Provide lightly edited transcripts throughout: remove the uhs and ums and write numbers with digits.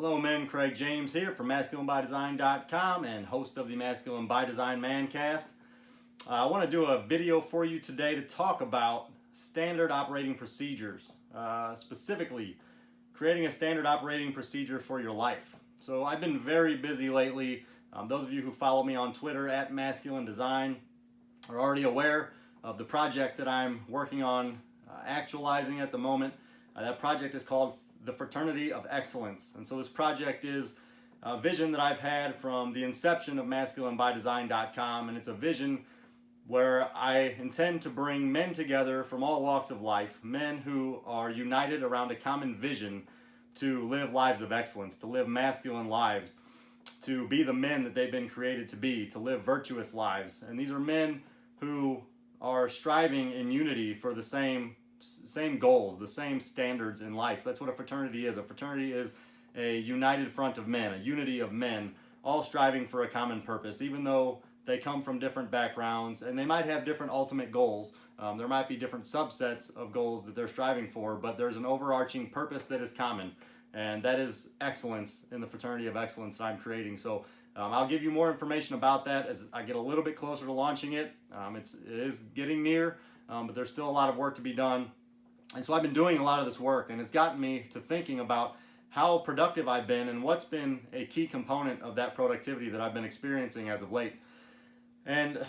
Hello men, Craig James here from MasculineByDesign.com and host of the Masculine by Design Mancast. I want to do a video for you today to talk about standard operating procedures, specifically creating a standard operating procedure for your life. So I've been very busy lately. Those of you who follow me on Twitter at Masculine Design are already aware of the project that I'm working on actualizing at the moment. That project is called the Fraternity of Excellence. And so this project is a vision that I've had from the inception of MasculineByDesign.com, and it's a vision where I intend to bring men together from all walks of life, men who are united around a common vision to live lives of excellence, to live masculine lives, to be the men that they've been created to be, to live virtuous lives. And these are men who are striving in unity for the same goals, the same standards in life. That's what a fraternity is. A fraternity is a united front of men, a unity of men, all striving for a common purpose, even though they come from different backgrounds and they might have different ultimate goals. There might be different subsets of goals that they're striving for, but there's an overarching purpose that is common, and that is excellence in the Fraternity of Excellence that I'm creating. So I'll give you more information about that as I get a little bit closer to launching it. It is getting near, but there's still a lot of work to be done. And so I've been doing a lot of this work, and it's gotten me to thinking about how productive I've been and what's been a key component of that productivity that I've been experiencing as of late. And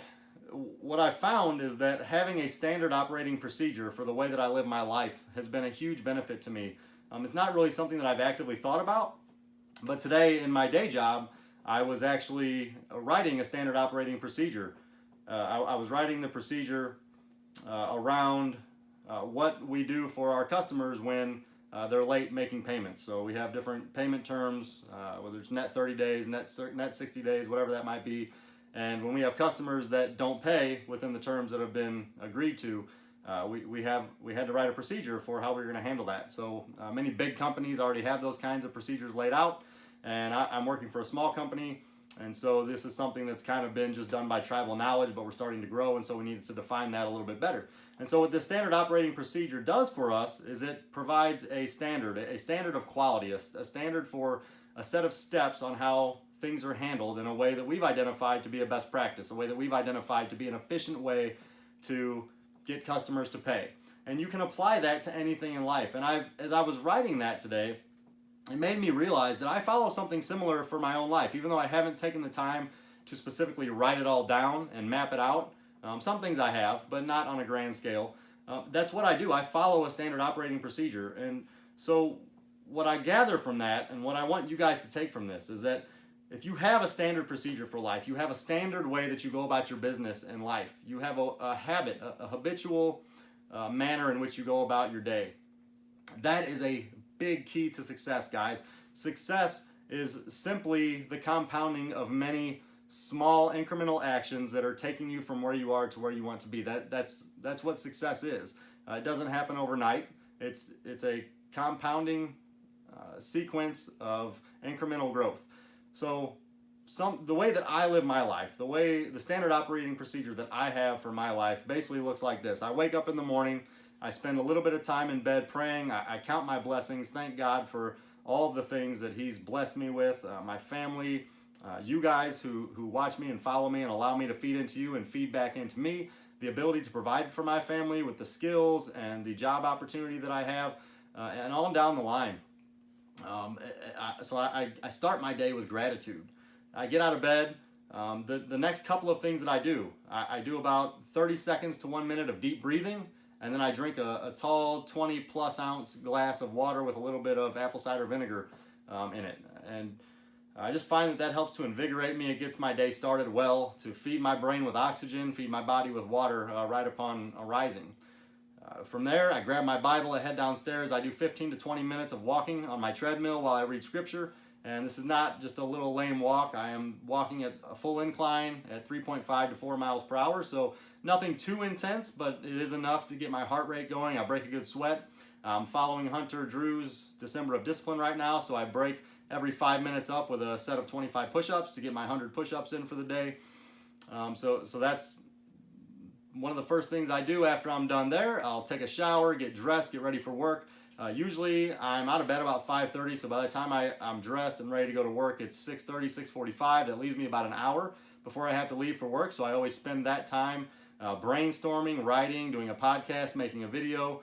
what I found is that having a standard operating procedure for the way that I live my life has been a huge benefit to me. It's not really something that I've actively thought about, but today in my day job, I was actually writing a standard operating procedure. I was writing the procedure around what we do for our customers when they're late making payments. So we have different payment terms, whether it's net 30 days, net 60 days, whatever that might be. And when we have customers that don't pay within the terms that have been agreed to, we had to write a procedure for how we're going to handle that. So many big companies already have those kinds of procedures laid out, and I'm working for a small company, and so this is something that's kind of been just done by tribal knowledge, but we're starting to grow, and so we needed to define that a little bit better. And so what this standard operating procedure does for us is it provides a standard of quality, a standard for a set of steps on how things are handled in a way that we've identified to be a best practice, a way that we've identified to be an efficient way to get customers to pay. And you can apply that to anything in life. And as I was writing that today, it made me realize that I follow something similar for my own life, even though I haven't taken the time to specifically write it all down and map it out. Some things I have, but not on a grand scale. That's what I do. I follow a standard operating procedure. And so what I gather from that, and what I want you guys to take from this, is that if you have a standard procedure for life, you have a standard way that you go about your business in life, you have a habit, a habitual manner in which you go about your day, that is a big key to success, guys. Success is simply the compounding of many small incremental actions that are taking you from where you are to where you want to be. That's what success is. It doesn't happen overnight. It's a compounding sequence of incremental growth. So the way that I live my life, the standard operating procedure that I have for my life basically looks like this. I wake up in the morning, I spend a little bit of time in bed praying, I count my blessings, thank God for all of the things that He's blessed me with, my family, you guys who watch me and follow me and allow me to feed into you and feed back into me, the ability to provide for my family with the skills and the job opportunity that I have, and on down the line. So I start my day with gratitude. I get out of bed. The next couple of things that I do about 30 seconds to 1 minute of deep breathing, and then I drink a tall 20 plus ounce glass of water with a little bit of apple cider vinegar in it. And I just find that helps to invigorate me. It gets my day started well, to feed my brain with oxygen, feed my body with water right upon arising. From there, I grab my Bible, I head downstairs, I do 15 to 20 minutes of walking on my treadmill while I read scripture. And this is not just a little lame walk. I am walking at a full incline at 3.5 to 4 miles per hour. So nothing too intense, but it is enough to get my heart rate going. I break a good sweat. I'm following Hunter Drew's December of Discipline right now. So I break every 5 minutes up with a set of 25 push-ups to get my 100 push-ups in for the day. So that's one of the first things I do after I'm done there. I'll take a shower, get dressed, get ready for work. Usually I'm out of bed about 5:30, so by the time I'm dressed and ready to go to work, it's 6:30, 6:45. That leaves me about an hour before I have to leave for work, so I always spend that time brainstorming, writing, doing a podcast, making a video,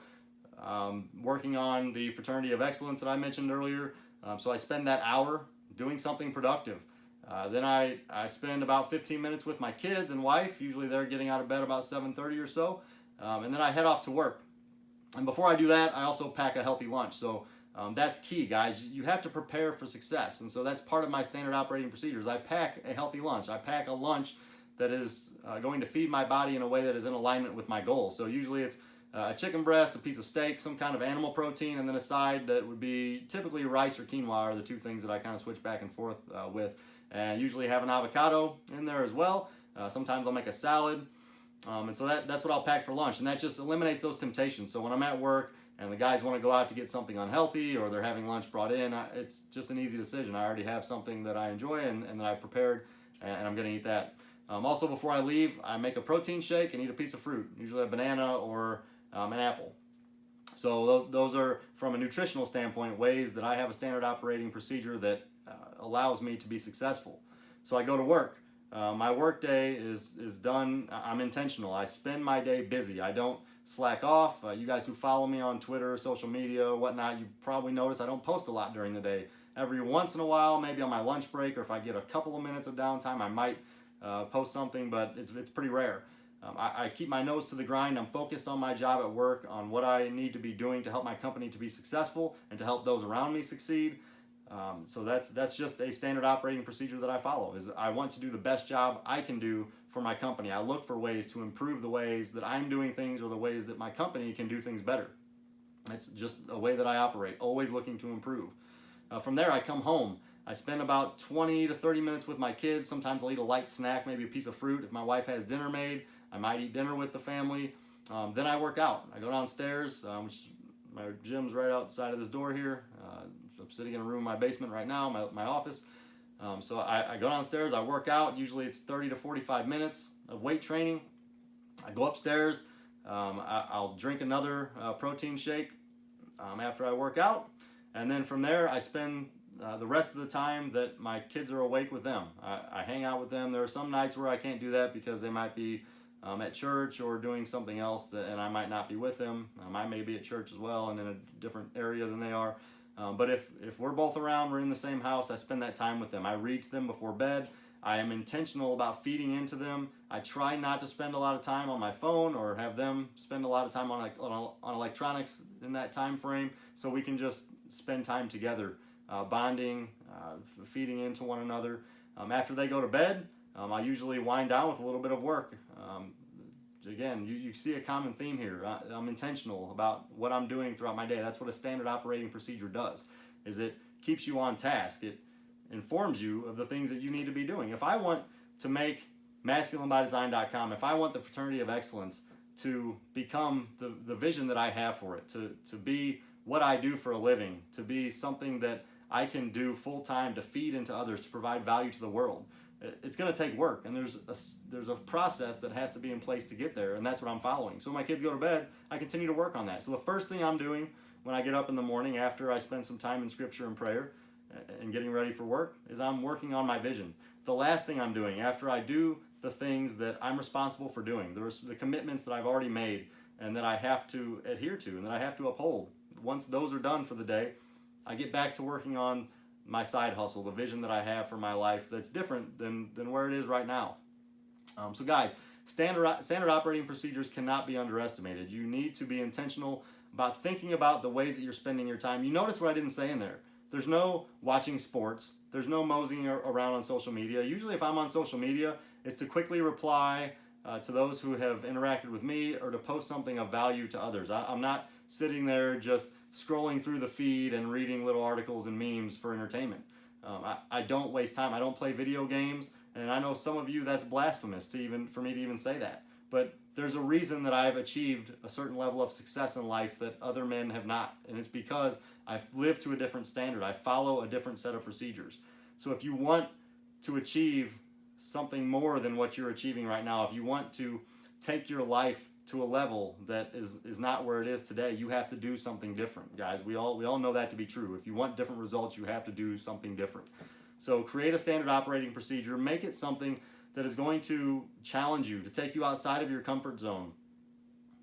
working on the Fraternity of Excellence that I mentioned earlier. So I spend that hour doing something productive. Then I spend about 15 minutes with my kids and wife. Usually they're getting out of bed about 7:30 or so. And then I head off to work. And before I do that, I also pack a healthy lunch. So that's key, guys. You have to prepare for success. And so that's part of my standard operating procedures. I pack a healthy lunch. I pack a lunch that is going to feed my body in a way that is in alignment with my goals. So usually it's a chicken breast, a piece of steak, some kind of animal protein, and then a side that would be typically rice or quinoa are the two things that I kind of switch back and forth with. And usually have an avocado in there as well. Sometimes I'll make a salad. And so that's what I'll pack for lunch. And that just eliminates those temptations. So when I'm at work and the guys want to go out to get something unhealthy or they're having lunch brought in, it's just an easy decision. I already have something that I enjoy and that I've prepared, and I'm going to eat that. Also, before I leave, I make a protein shake and eat a piece of fruit, usually a banana or an apple. So those are, from a nutritional standpoint, ways that I have a standard operating procedure that allows me to be successful. So I go to work. My work day is done. I'm intentional. I spend my day busy. I don't slack off. You guys who follow me on Twitter, social media, or whatnot, you probably notice I don't post a lot during the day. Every once in a while, maybe on my lunch break, or if I get a couple of minutes of downtime, I might post something, but it's pretty rare. I keep my nose to the grind. I'm focused on my job at work, on what I need to be doing to help my company to be successful and to help those around me succeed. So that's just a standard operating procedure that I follow. Is I want to do the best job I can do for my company. I look for ways to improve the ways that I'm doing things or the ways that my company can do things better. It's just a way that I operate, always looking to improve. From there, I come home. I spend about 20 to 30 minutes with my kids. Sometimes I'll eat a light snack, maybe a piece of fruit. If my wife has dinner made, I might eat dinner with the family. Then I work out. I go downstairs, which my gym's right outside of this door here. I'm sitting in a room in my basement right now, my office. So I go downstairs, I work out. Usually it's 30 to 45 minutes of weight training. I go upstairs. I'll drink another protein shake after I work out. And then from there, I spend the rest of the time that my kids are awake with them. I hang out with them. There are some nights where I can't do that because they might be at church or doing something else, and I might not be with them. I may be at church as well and in a different area than they are. But if we're both around, we're in the same house, I spend that time with them. I read to them before bed. I am intentional about feeding into them. I try not to spend a lot of time on my phone or have them spend a lot of time on electronics in that time frame, so we can just spend time together, bonding, feeding into one another. After they go to bed, I usually wind down with a little bit of work. Again, you see a common theme here. I'm intentional about what I'm doing throughout my day. That's what a standard operating procedure does, is it keeps you on task. It informs you of the things that you need to be doing. If I want to make masculinebydesign.com, if I want the Fraternity of Excellence to become the vision that I have for it, to be what I do for a living, to be something that I can do full time to feed into others, to provide value to the world, it's going to take work, and there's a process that has to be in place to get there, and that's what I'm following. So when my kids go to bed, I continue to work on that. So the first thing I'm doing when I get up in the morning after I spend some time in scripture and prayer and getting ready for work is I'm working on my vision. The last thing I'm doing after I do the things that I'm responsible for doing, the commitments that I've already made and that I have to adhere to and that I have to uphold, once those are done for the day, I get back to working on my side hustle, the vision that I have for my life that's different than where it is right now. So guys, standard operating procedures cannot be underestimated. You need to be intentional about thinking about the ways that you're spending your time. You notice what I didn't say in there. There's no watching sports. There's no moseying around on social media. Usually if I'm on social media, it's to quickly reply to those who have interacted with me or to post something of value to others. I'm not sitting there just scrolling through the feed and reading little articles and memes for entertainment. I don't waste time. I don't play video games, and I know some of you that's blasphemous for me to even say that. But there's a reason that I've achieved a certain level of success in life that other men have not, and it's because I live to a different standard. I follow a different set of procedures. So if you want to achieve something more than what you're achieving right now, if you want to take your life to a level that is not where it is today, you have to do something different, guys. We all know that to be true. If you want different results, you have to do something different. So create a standard operating procedure, make it something that is going to challenge you, to take you outside of your comfort zone,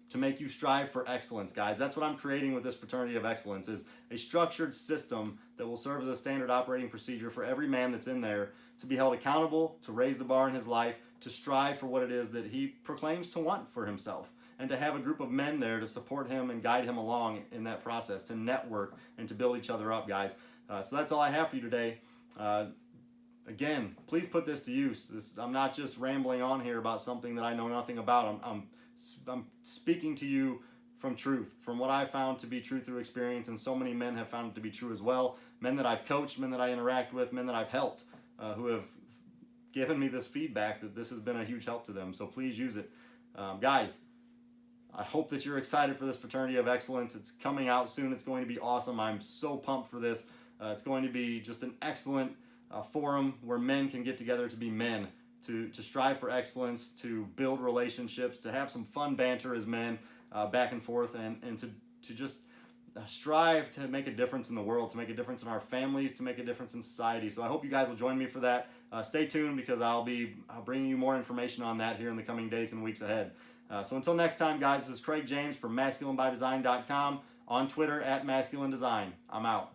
to make you strive for excellence, guys. That's what I'm creating with this fraternity of excellence, is a structured system that will serve as a standard operating procedure for every man that's in there to be held accountable, to raise the bar in his life, to strive for what it is that he proclaims to want for himself, and to have a group of men there to support him and guide him along in that process, to network and to build each other up, guys. So that's all I have for you today. Again, please put this to use. I'm not just rambling on here about something that I know nothing about. I'm speaking to you from truth, from what I found to be true through experience, and so many men have found it to be true as well. Men that I've coached, men that I interact with, men that I've helped, who have given me this feedback that this has been a huge help to them. So please use it. Guys, I hope that you're excited for this fraternity of excellence. It's coming out soon. It's going to be awesome. I'm so pumped for this. It's going to be just an excellent forum where men can get together to be men, to strive for excellence, to build relationships, to have some fun banter as men back and forth, and to just strive to make a difference in the world, to make a difference in our families, to make a difference in society. So I hope you guys will join me for that. Stay tuned, because I'll be bringing you more information on that here in the coming days and weeks ahead. So until next time, guys, this is Craig James from masculinebydesign.com, on Twitter @masculinedesign. I'm out.